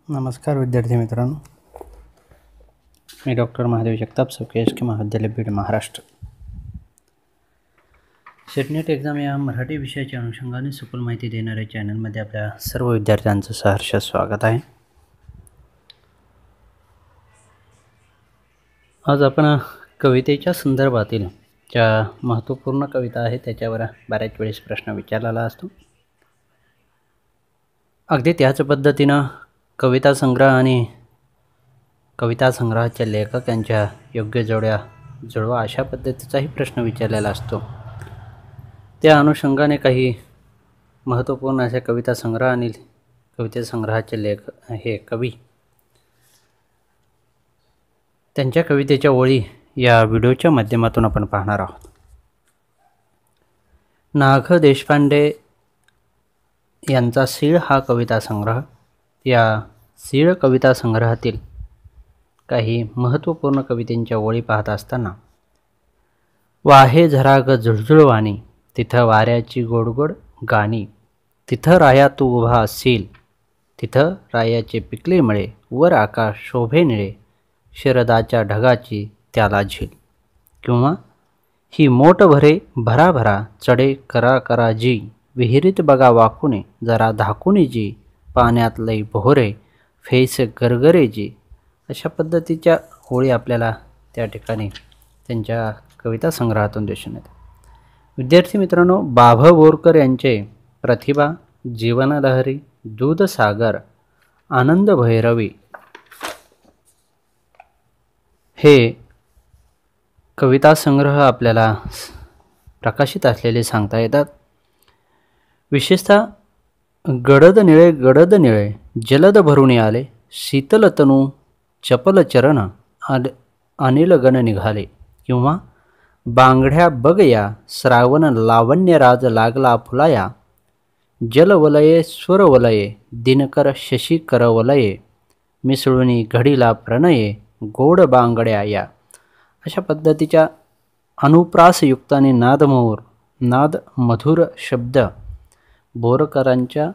नमस्कार विद्यार्थी मित्रांनो, मी डॉक्टर महादेव जगताप, SK महाविद्यालय बीड, महाराष्ट्र. सेटनेट एक्झाम या मराठी विषयाच्या अनुषंगाने सखोल माहिती देणाऱ्या चॅनलमध्ये आपल्या सर्व विद्यार्थ्यांचं सहर्ष स्वागत आहे. आज आपण कवितेच्या संदर्भातील ज्या महत्त्वपूर्ण कविता आहेत त्याच्यावर बऱ्याच वेळेस प्रश्न विचारलेला असतो. अगदी त्याच पद्धतीनं कविता संग्रह आणि कविता संग्रहाच्या लेखक यांच्या योग्य जोड्या जुळवा अशा पद्धतीचाही प्रश्न विचारलेला असतो. त्या अनुषंगाने काही महत्त्वपूर्ण अशा कविता संग्रह आणि कविता संग्रहाचे लेखक हे कवी त्यांच्या कवितेच्या ओळी या व्हिडिओच्या माध्यमातून आपण पाहणार आहोत. नाग देशपांडे यांचा सीळ हा कविता संग्रह. या सीळ कविता संग्रहातील काही महत्त्वपूर्ण कवितेंच्या ओळी पाहत असताना, वाहे झराग झुळझुळवाणी, तिथं वाऱ्याची गोडगोड गाणी, तिथं राया तू उभा असशील, तिथं रायाचे पिकले मळे, वर आकाश शोभे निळे, शरदाच्या ढगाची त्याला झील, किंवा ही मोठ भरे भराभरा, चढे करा करा जी, विहिरीत बघा वाकुणे, जरा धाकुने जी, पाण्यात लई पोहरे, फेस गरगरे जी. अशा पद्धतीच्या ओळी आपल्याला त्या ठिकाणी त्यांच्या कविता संग्रहातून दिसून येतात. विद्यार्थी मित्रांनो, बाभ बोरकर यांचे प्रतिभा, जीवनलहरी, दूधसागर, आनंद भैरवी हे कविता संग्रह आपल्याला प्रकाशित असलेले सांगता येतात. विशेषतः गडद निळे जलद भरून आले, शीतल तनू चपल चरण, अनिलगण निघाले, किंवा बांगड्या बगया, श्रावण लावण्यराज लागला फुलाया, जलवलये स्वरवलये, दिनकर शशी करवलये, मिसळुनी घडीला प्रणये, गोड बांगड्या या. अशा पद्धतीच्या अनुप्रासयुक्त आणि नाद मधुर शब्द बोरकरांच्या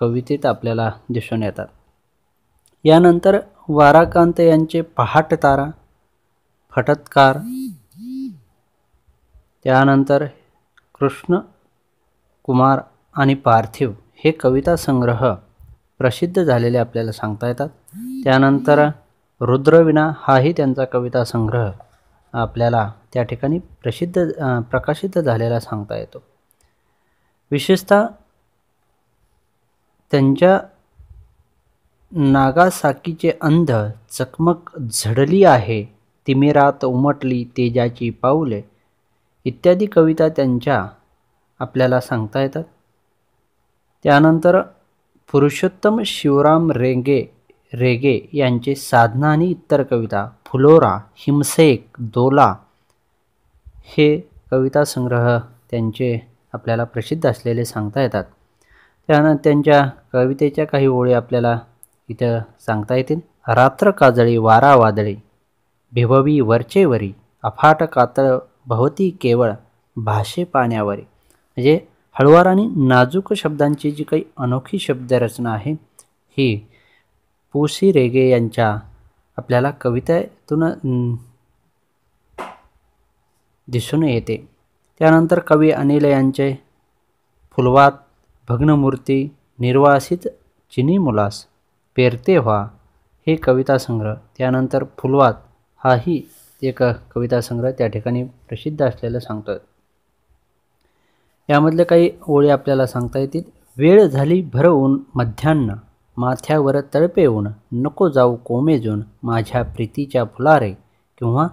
कवितेत आपल्याला दिसून येतात. यानंतर वाराकांत यांचे पहाट तारा, फटत्कार, त्यानंतर कृष्ण कुमार आणि पार्थिव हे कविता संग्रह प्रसिद्ध झालेले आपल्याला सांगता येतात. त्यानंतर रुद्रवीणा हाही त्यांचा कविता संग्रह आपल्याला त्या ठिकाणी प्रकाशित झालेला सांगता येतो. विशेषतः त्यांच्या नागासाकीचे अंध चकमक झडली आहे, तिमिरात उमटली तेजाची पाऊले इत्यादी कविता त्यांच्या आपल्याला सांगता येतात. त्यानंतर पुरुषोत्तम शिवराम रेगे यांचे साधना आणि इतर कविता, फुलोरा, हिमसेक, दोला हे कविता संग्रह त्यांचे आपल्याला प्रसिद्ध असलेले सांगता येतात. त्यानंतर त्यांच्या कवितेच्या काही ओळी आपल्याला इथं सांगता येतील. रात्र काजळी वारा वादळी, भिववी वरचेवरी, अफाट कातळ भवती केवळ, भाषे पाण्यावरी. म्हणजे हळुवार आणि नाजूक शब्दांची जी काही अनोखी शब्दरचना आहे ही पु.सी. रेगे यांच्या आपल्याला कवितेतून दिसून येते. त्यानंतर कवी अनिल यांचे फुलवात, भग्नमूर्ती, निर्वासित चिनी मुलास, पेरते व्हा हे कविता संग्रह. त्यानंतर फुलवात हाही एक कविता संग्रह त्या ठिकाणी प्रसिद्ध असलेलं सांगतो. यामधले काही ओळी आपल्याला सांगता येतील. वेळ झाली भरवून मध्यान्ह, माथ्यावर तळपे ऊन, नको जाऊ कोमेजून, माझ्या प्रीतीच्या फुलारे, किंवा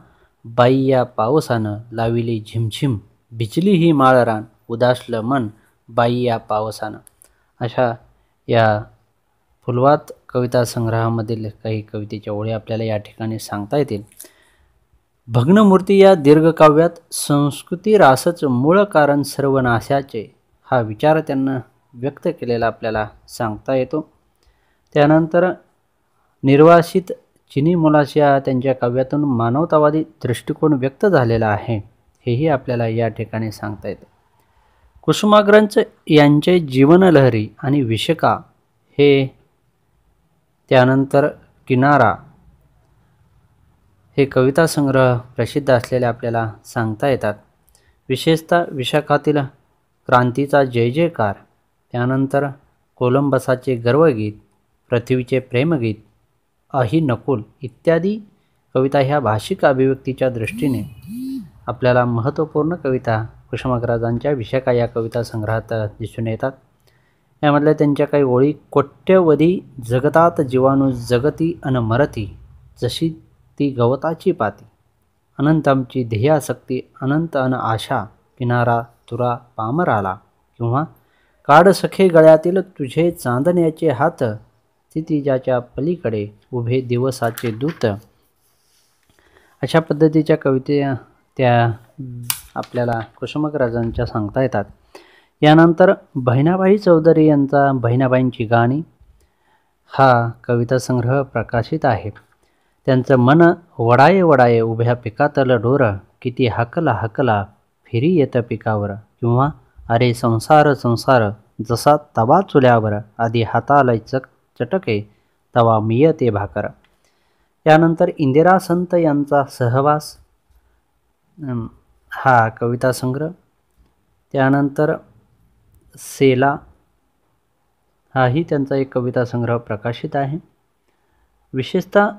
बाई या पावसानं लाविली झिमझिम, भिजली ही माळरान, उदासलं मन, बाई या पावसानं. अशा या फुलवात कविता संग्रहामधील काही कवितेच्या ओळी आपल्याला या ठिकाणी सांगता येतील. भग्नमूर्ती या दीर्घकाव्यात संस्कृती रासच मूळ कारण सर्व नाशाचे हा विचार त्यांना व्यक्त केलेला आपल्याला सांगता येतो. त्यानंतर निर्वासित चिनी मुलाच्या त्यांच्या काव्यातून मानवतावादी दृष्टिकोन व्यक्त झालेला आहे हेही आपल्याला या ठिकाणी सांगता येते. कुसुमाग्रज यांचे जीवनलहरी आणि विशका हे त्यानंतर किनारा हे कविता संग्रह प्रसिद्ध असलेले आपल्याला सांगता येतात. विशेषतः विशाखातील क्रांतीचा जय जयकार, त्यानंतर कोलंबसाचे गर्वगीत, पृथ्वीचे प्रेमगीत, अहि नकुल इत्यादी कविता ह्या भाषिक अभिव्यक्तीच्या दृष्टीने आपल्याला महत्त्वपूर्ण कविता कुसुमाग्रजांच्या विशाखा या कविता संग्रहात दिसून येतात. यामधल्या त्यांच्या काही ओळी: कोट्यवधी जगतात जीवाणू जगती अन मरती, जशी ती गवताची पाती, अनंत आमची ध्येयासक्ती, अनंत अन आशा, किनारा तुरा पामराला, किंवा काढ सखे गळ्यातील तुझे चांदण्याचे हात, क्षितिजाच्या पलीकडे उभे दिवसाचे दूत. अशा पद्धतीच्या कविता त्या आपल्याला कुसुमाग्रजांच्या सांगता येतात. यानंतर बहिणाबाई चौधरी यांचा बहिणाबाईंची गाणी हा कविता संग्रह प्रकाशित आहे. त्यांचं मन वडाये वडाये उभ्या पिकातलं डोर, किती हाकला हाकला फिरी येतं पिकावर, किंवा अरे संसार संसार जसा तवा चुल्यावर, आधी हाताला चटके तवा मियते भाकर. यानंतर इंदिरा संत यांचा सहवास हा कविता संग्रह. त्यानंतर सेला हाही त्यांचा एक कविता संग्रह प्रकाशित आहे. विशेषतः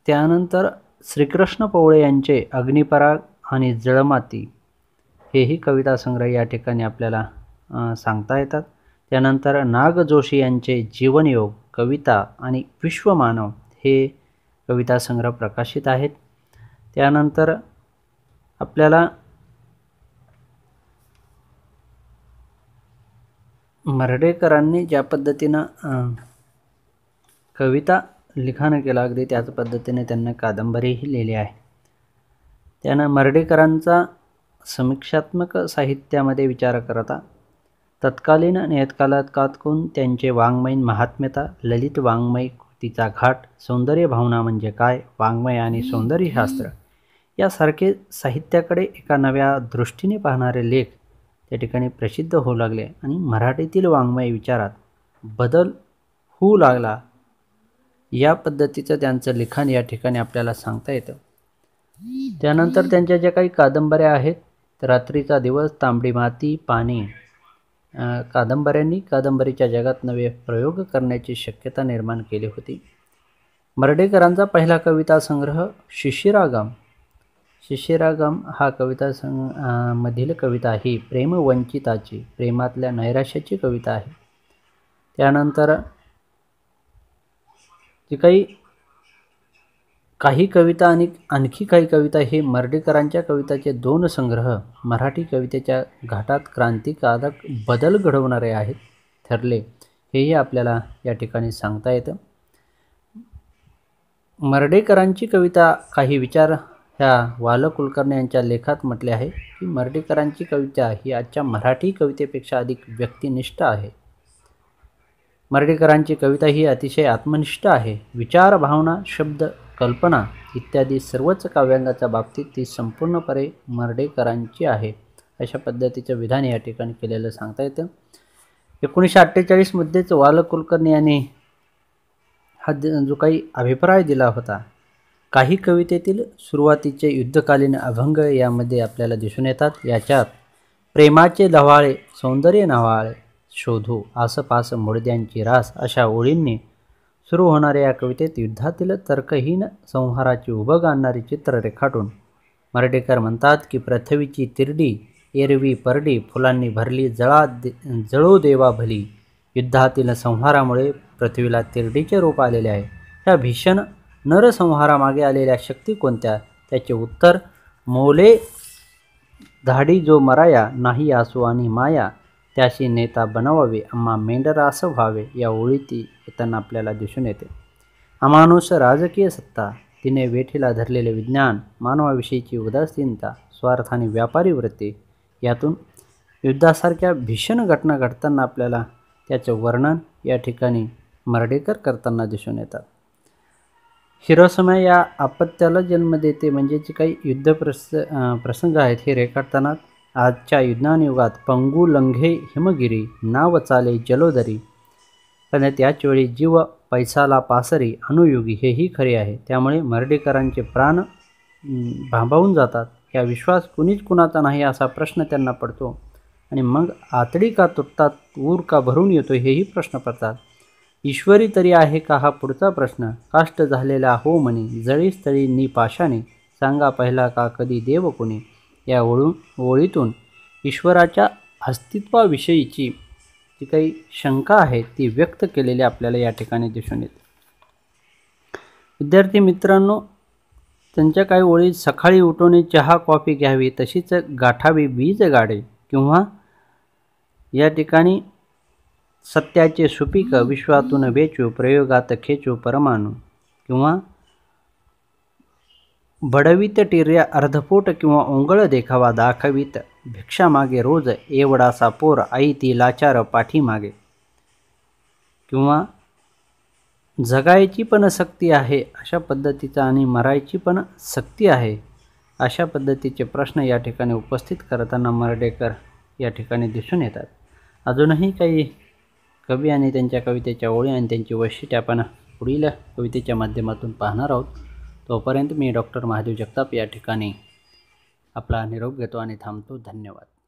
त्यानंतर श्रीकृष्ण पवळे यांचे अग्निपराग आणि जळमाती हेही कविता संग्रह या ठिकाणी आपल्याला सांगता येतात. त्यानंतर नाग जोशी यांचे जीवनयोग, कविता आणि विश्वमानव हे कविता संग्रह प्रकाशित आहेत. त्यानंतर आपल्याला मर्ढेकरांनी ज्या पद्धतीनं कविता लिखाण केलं अगदी त्याच पद्धतीने त्यांना कादंबरीही लिहिली आहे. त्यानं मर्ढेकरांचा समीक्षात्मक साहित्यामध्ये विचार करता तत्कालीन नियतकालिकातून त्यांचे वाङ्मयीन महात्म्यता, ललित वाङ्मय कृतीचा घाट, सौंदर्य भावना म्हणजे काय, वाङ्मय आणि सौंदर्यशास्त्र यासारखे साहित्याकडे एका नव्या दृष्टीने पाहणारे लेख त्या ठिकाणी प्रसिद्ध होऊ लागले आणि मराठीतील वाङ्मय विचारात बदल होऊ लागला. या पद्धतीचं त्यांचं लिखाण या ठिकाणी आपल्याला सांगता येतं. त्यानंतर त्यांच्या ज्या काही कादंबऱ्या आहेत, रात्रीचा दिवस, तांबडी माती, पाणी कादंबऱ्यांनी कादंबरीच्या जगात नवे प्रयोग करण्याची शक्यता निर्माण केली होती. मर्ढेकरांचा पहिला कविता संग्रह शिशिरागम. शिशिरागम हा कविता मधील कविता ही प्रेमवंचिताची, प्रेमातल्या नैराश्याची कविता आहे. त्यानंतर जी काही कविता आणि आणखी काही कविता हे मर्ढेकरांच्या कविताचे दोन संग्रह मराठी कवितेच्या घाटात क्रांतिकारक बदल घडवणारे आहेत ठरले, हेही आपल्याला या ठिकाणी सांगता येतं. मर्ढेकरांची कविता काही विचार ह्या वाल कुलकर्णी यांच्या लेखात म्हटले आहे की मर्ढेकरांची कविता ही आजच्या मराठी कवितेपेक्षा अधिक व्यक्तिनिष्ठ आहे. मर्ढेकरांची कविता ही अतिशय आत्मनिष्ठ आहे. विचार, भावना, शब्द, कल्पना इत्यादी सर्वच काव्यांगाच्या बाबतीत ती संपूर्णपणे मर्ढेकरांची आहे, अशा पद्धतीचं विधान या ठिकाणी केलेलं सांगता येतं. 1948 मध्येच वाल कुलकर्णी यांनी हा जो काही अभिप्राय दिला होता, काही कवितेतील सुरुवातीचे युद्धकालीन अभंग यामध्ये आपल्याला दिसून येतात. याच्यात प्रेमाचे लव्हाळे, सौंदर्य नव्हाळे शोधू, आसपास मुडद्यांची रास अशा ओळींनी सुरू होणाऱ्या या कवितेत युद्धातील तर्कहीन संहाराची उबग आणणारी चित्र रेखाटून मर्ढेकर म्हणतात की पृथ्वीची तिरडी एरवी परडी फुलांनी भरली, जळो देवा भली. युद्धातील संहारामुळे पृथ्वीला तिरडीचे रूप आलेले आहे. या भीषण नरसंहारामागे आलेल्या शक्ती कोणत्या? त्याचे उत्तर मोले धाडी जो मराया, नाही आसू आणि माया, त्याशी नेता बनवावे, आम्हा मेंढरास व्हावे. या ओळीत येताना आपल्याला दिसून येते. अमानुष राजकीय सत्ता, तिने वेठीला धरलेले विज्ञान, मानवाविषयीची उदासीनता, स्वार्थाने व्यापारी वृत्ती, यातून युद्धासारख्या भीषण घटना घडताना आपल्याला त्याचं वर्णन या ठिकाणी मर्ढेकर करताना दिसून येतात. हिरोशिमा या आपत्त्याला जन्म देते म्हणजे जे काही युद्ध प्रसंग आहेत हे रेखाटताना आजच्या विज्ञान युगात पंगू लंघे हिमगिरी, नाव चाले जलोदरी. पण त्याच वेळी जीव पैसाला पासरी, अनुयुगी हेही खरे आहे. त्यामुळे मर्ढेकरांचे प्राण भांबावून जातात. या विश्वास कुणीच कुणाचा नाही असा प्रश्न त्यांना पडतो. आणि मग आतडी का तुटतात, ऊर का भरून येतो हेही प्रश्न पडतात. ईश्वरी तरी आहे का हा पुढचा प्रश्न. काष्ट झालेला हो म्हणे, जळी स्थळी निपाशाने, सांगा पहिला का कधी देव कोणी. या ओळीतून ईश्वराच्या अस्तित्वाविषयीची जी काही शंका आहे ती व्यक्त केलेली आपल्याला या ठिकाणी दिसून येते. विद्यार्थी मित्रांनो, त्यांच्या काही ओळी सकाळी उठून चहा कॉफी घ्यावी, तशीच गाठावी वीज गाडे, किंवा या ठिकाणी सत्याचे सुपीक विश्वातून वेचू, प्रयोगात खेचू परमाणू, किंवा बडवीत टिर्या अर्धपोट किंवा ओंगळ देखावा दाखवीत, भिक्षा मागे रोज एवढासा पोर, आई ती लाचार पाठी मागे, किंवा जगायची पण सक्ती आहे अशा पद्धतीचा आणि मरायची पण सक्ती आहे अशा पद्धतीचे प्रश्न या ठिकाणी उपस्थित करताना मर्ढेकर या ठिकाणी दिसून येतात. अजूनही काही कवी आणि त्यांच्या कवितेच्या ओळी आणि त्यांची वैशिष्ट्ये आपण पुढील कवितेच्या माध्यमातून पाहणार आहोत. तोपर्यंत मी डॉक्टर महादेव जगताप या ठिकाणी आपला निरोप घेतो आणि थांबतो. धन्यवाद.